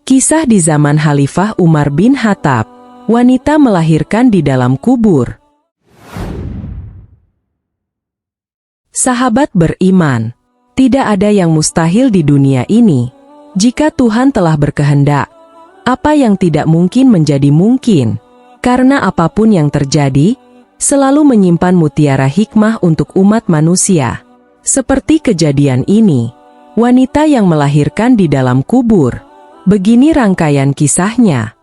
Kisah di zaman Khalifah Umar bin Khattab, wanita melahirkan di dalam kubur. Sahabat beriman, tidak ada yang mustahil di dunia ini. Jika Tuhan telah berkehendak, apa yang tidak mungkin menjadi mungkin. Karena apapun yang terjadi, selalu menyimpan mutiara hikmah untuk umat manusia. Seperti kejadian ini, wanita yang melahirkan di dalam kubur. Begini rangkaian kisahnya.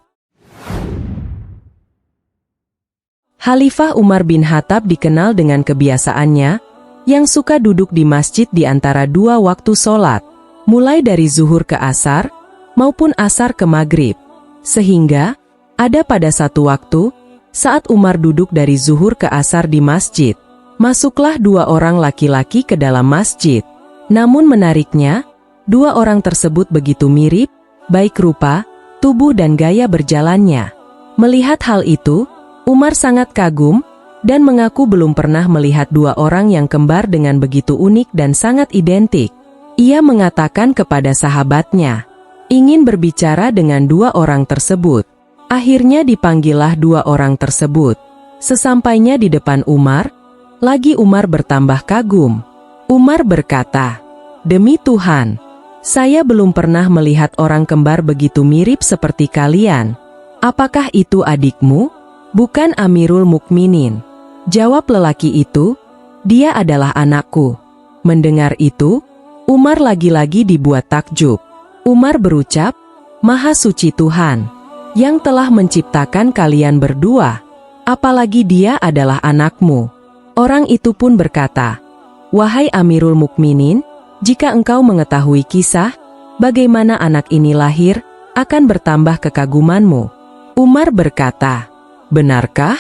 Khalifah Umar bin Khattab dikenal dengan kebiasaannya, yang suka duduk di masjid di antara dua waktu sholat, mulai dari zuhur ke asar, maupun asar ke maghrib. Sehingga, ada pada satu waktu, saat Umar duduk dari zuhur ke asar di masjid, masuklah dua orang laki-laki ke dalam masjid. Namun menariknya, dua orang tersebut begitu mirip, baik rupa, tubuh dan gaya berjalannya. Melihat hal itu, Umar sangat kagum, dan mengaku belum pernah melihat dua orang yang kembar dengan begitu unik dan sangat identik. Ia mengatakan kepada sahabatnya, ingin berbicara dengan dua orang tersebut. Akhirnya dipanggillah dua orang tersebut. Sesampainya di depan Umar, lagi Umar bertambah kagum. Umar berkata, "Demi Tuhan, saya belum pernah melihat orang kembar begitu mirip seperti kalian. Apakah itu adikmu?" "Bukan Amirul Mukminin," jawab lelaki itu, "dia adalah anakku." Mendengar itu, Umar lagi-lagi dibuat takjub. Umar berucap, "Maha suci Tuhan, yang telah menciptakan kalian berdua, apalagi dia adalah anakmu." Orang itu pun berkata, "Wahai Amirul Mukminin, jika engkau mengetahui kisah, bagaimana anak ini lahir, akan bertambah kekagumanmu." Umar berkata, "Benarkah?"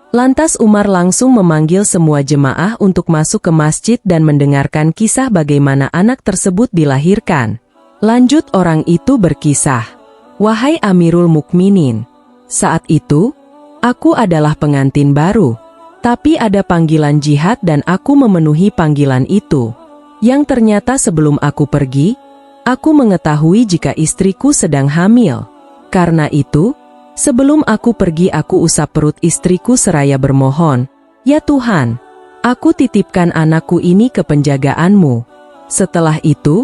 Lantas Umar langsung memanggil semua jemaah untuk masuk ke masjid dan mendengarkan kisah bagaimana anak tersebut dilahirkan. Lanjut orang itu berkisah, "Wahai Amirul Mukminin, saat itu, aku adalah pengantin baru, tapi ada panggilan jihad dan aku memenuhi panggilan itu. Yang ternyata sebelum aku pergi, aku mengetahui jika istriku sedang hamil. Karena itu, sebelum aku pergi aku usap perut istriku seraya bermohon, 'Ya Tuhan, aku titipkan anakku ini ke penjagaanmu.' Setelah itu,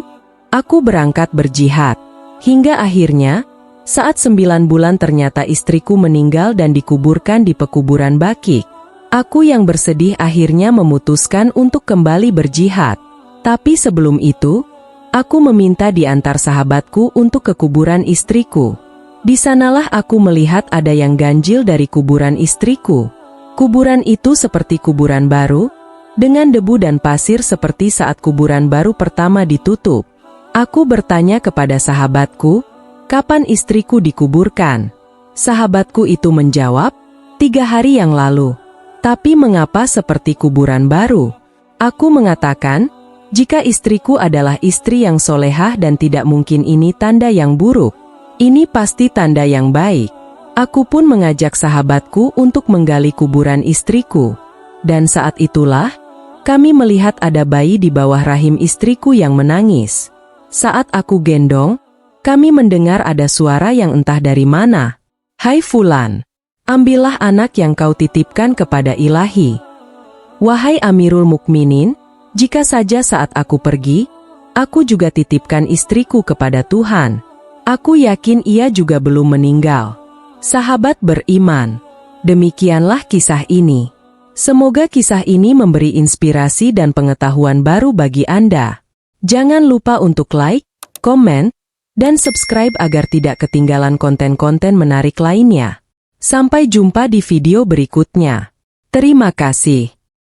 aku berangkat berjihad. Hingga akhirnya, saat 9 bulan ternyata istriku meninggal dan dikuburkan di pekuburan Baqi'. Aku yang bersedih akhirnya memutuskan untuk kembali berjihad. Tapi sebelum itu, aku meminta di antar sahabatku untuk ke kuburan istriku. Di sanalah aku melihat ada yang ganjil dari kuburan istriku. Kuburan itu seperti kuburan baru, dengan debu dan pasir seperti saat kuburan baru pertama ditutup. Aku bertanya kepada sahabatku, 'Kapan istriku dikuburkan?' Sahabatku itu menjawab, 3 hari yang lalu." "Tapi mengapa seperti kuburan baru?" Aku mengatakan, "Jika istriku adalah istri yang solehah dan tidak mungkin ini tanda yang buruk. Ini pasti tanda yang baik." Aku pun mengajak sahabatku untuk menggali kuburan istriku. Dan saat itulah, kami melihat ada bayi di bawah rahim istriku yang menangis. Saat aku gendong, kami mendengar ada suara yang entah dari mana. 'Hai Fulan, ambillah anak yang kau titipkan kepada Ilahi.' Wahai Amirul Mukminin, jika saja saat aku pergi, aku juga titipkan istriku kepada Tuhan. Aku yakin ia juga belum meninggal." Sahabat beriman, demikianlah kisah ini. Semoga kisah ini memberi inspirasi dan pengetahuan baru bagi Anda. Jangan lupa untuk like, komen, dan subscribe agar tidak ketinggalan konten-konten menarik lainnya. Sampai jumpa di video berikutnya. Terima kasih.